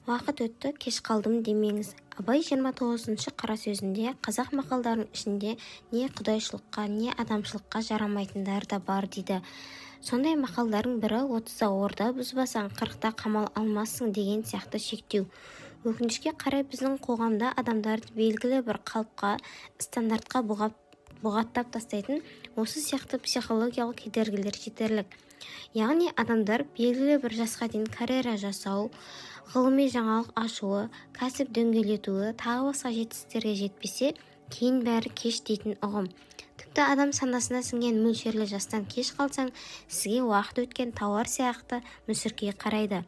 Уақыт өтті, кеш қалдым демеңіз. Абай 29-шы қара сөзінде қазақ мақалдарының ішінде не құдайшылыққа, не адамшылыққа жарамайтындар да бар дейді. Сондай мақалдардың бірі 30-да орда бұзбасаң, 40-та қамал алмассың деген сияқты шектеу. Өкінішке қарай біздің қоғамда адамдарды белгілі бір қалыпқа, стандартқа бұғаттап тастайтын осы сияқты психологиялық кедергілер жетерлік. Яғни адамдар белгілі бір жасқа дейін карьера жасау, ғылыми жаңалық ашуы, кәсіп дөңгелетуі, тағы басқа жетістіктерге жетпесе, кейін бәрі кеш дейтін ұғым. Тіпті адам санасына сіңген мөлшерлі жастан кеш қалсаң, сізге уақыт өткен тауар сияқты мүсіркей қарайды.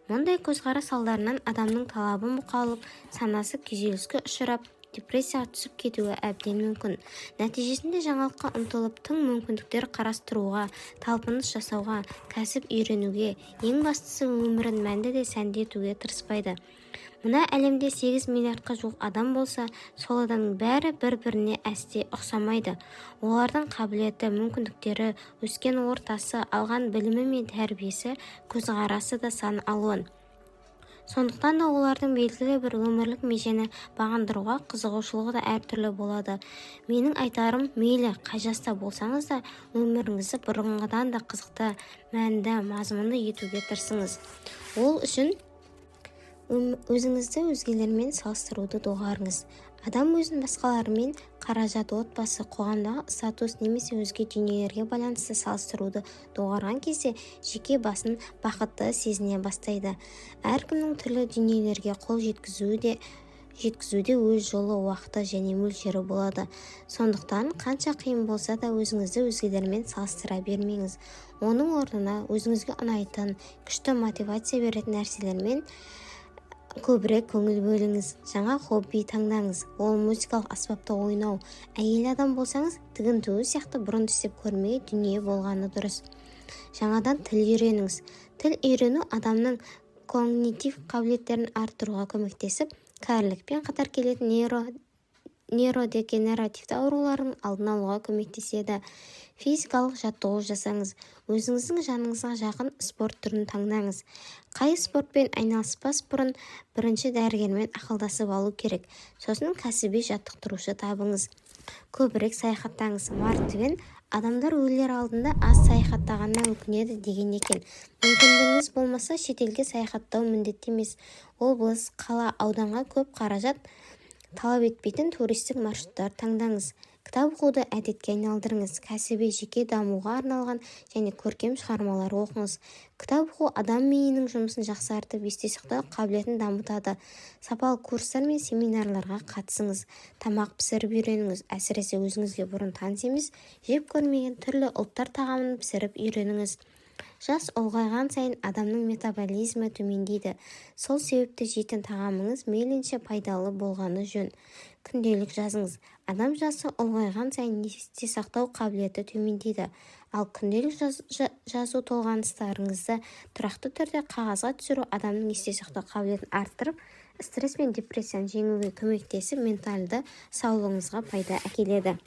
Мұндай көзқарас салдарынан адамның талабы мұқалып, санасы күйзеліске ұшырап, депрессияға түсіп кетуі әбден мүмкін. Нәтижесінде жаңалыққа ұмтылып, тың мүмкіндіктер қарастыруға, талпыныс жасауға, кәсіп үйренуге, ең бастысы өмірін мәнді де сәнді етуге тырыспайды. Мына әлемде 8 миллиардқа жуық адам болса, сол адамның бәрі бір-біріне әсте ұқсамайды. Олардың қабілеті, мүмкіндіктері, өскен ортасы, алған білімі мен тәрбиесі, көзқарасы да сан алуан. Сондықтан да олардың белгілі бір өмірлік межені бағындыруға қызығушылығы да әртүрлі болады. Менің айтарым, мейлі қай жаста болсаңыз да, өміріңізді бұрынғыдан да қызықты, мәнді, мазмұнды етуге тырысыңыз. Ол үшін өзіңізді өзгелермен салыстыруды доғарыңыз. Адам өзін басқалармен, қаражат, отбасы, қоғамдағы статус немесе өзге дүниелерге байланысты салыстыруды доғарған кезде жеке басын бақытты сезіне бастайды. Әркімнің түрлі дүниелерге қол жеткізуде өз жолы, уақыты және мөлшері болады. Сондықтан қанша қиын болса да өзіңізді өзгелермен салыстыра бермеңіз. Оның орнына өзіңізге ұнайтын, күшті мотивация беретін нәрселермен көбірек көңіл бөліңіз. Жаңа хобби таңдаңыз. Ол музыкалық аспапта ойнау. Әйел адам болсаңыз, тігін тігу сияқты бұрын істеп көрмеген дүние болғаны дұрыс. Жаңадан тіл үйреніңіз. Тіл үйрену адамның когнитив қабілеттерін арттыруға көмектесіп, кәрілікпен қатар келетін нейродегенеративті аурулардың алдын алуға көмектеседі. Физикалық жаттығу жасаңыз. Өзіңіздің жаныңызға жақын спорт түрін таңдаңыз. Қай спортпен айналыспас бұрын бірінші дәрігермен ақылдасып алу керек. Сосын кәсіби жаттықтырушы табыңыз. Көбірек саяхаттаңыз. Марк Твен адамдар өлер алдында аз саяхаттағанына өкінеді деген екен. Мүмкіндігіңіз болмаса шетелге саяхаттау міндетті емес. Облыс, қала, ауданға көп қаражат талап етпейтін туристік маршруттар таңдаңыз. Кітап оқуды әдетке айналдырыңыз. Кәсіби жеке дамуға арналған және көркем шығармалар оқыңыз. Кітап оқу адам миының жұмысын жақсартып, есте сақтау қабілетін дамытады. Сапалы курстар мен семинарларға қатысыңыз. Тамақ пісіріп үйреніңіз. Әсіресе өзіңізге бұрын таныс емес, жеп көрмеген түрлі ұлттар тағамын пісіріп үйреніңіз. Жас ұлғайған сайын адамның метаболизмі төмендейді. Сол себепті жейтін тағамыңыз мейлінше пайдалы болғаны жөн. Күнделік жазыңыз. Адам жасы ұлғайған сайын есте сақтау қабілеті төмендейді. Ал күнделік жазу толғаныстарыңызды тұрақты түрде қағазға түсіру адамның есте сақтау қабілетін арттырып, стресс пен депрессияны жеңуге көмектесіп, менталды саулығыңызға пайда әкеледі.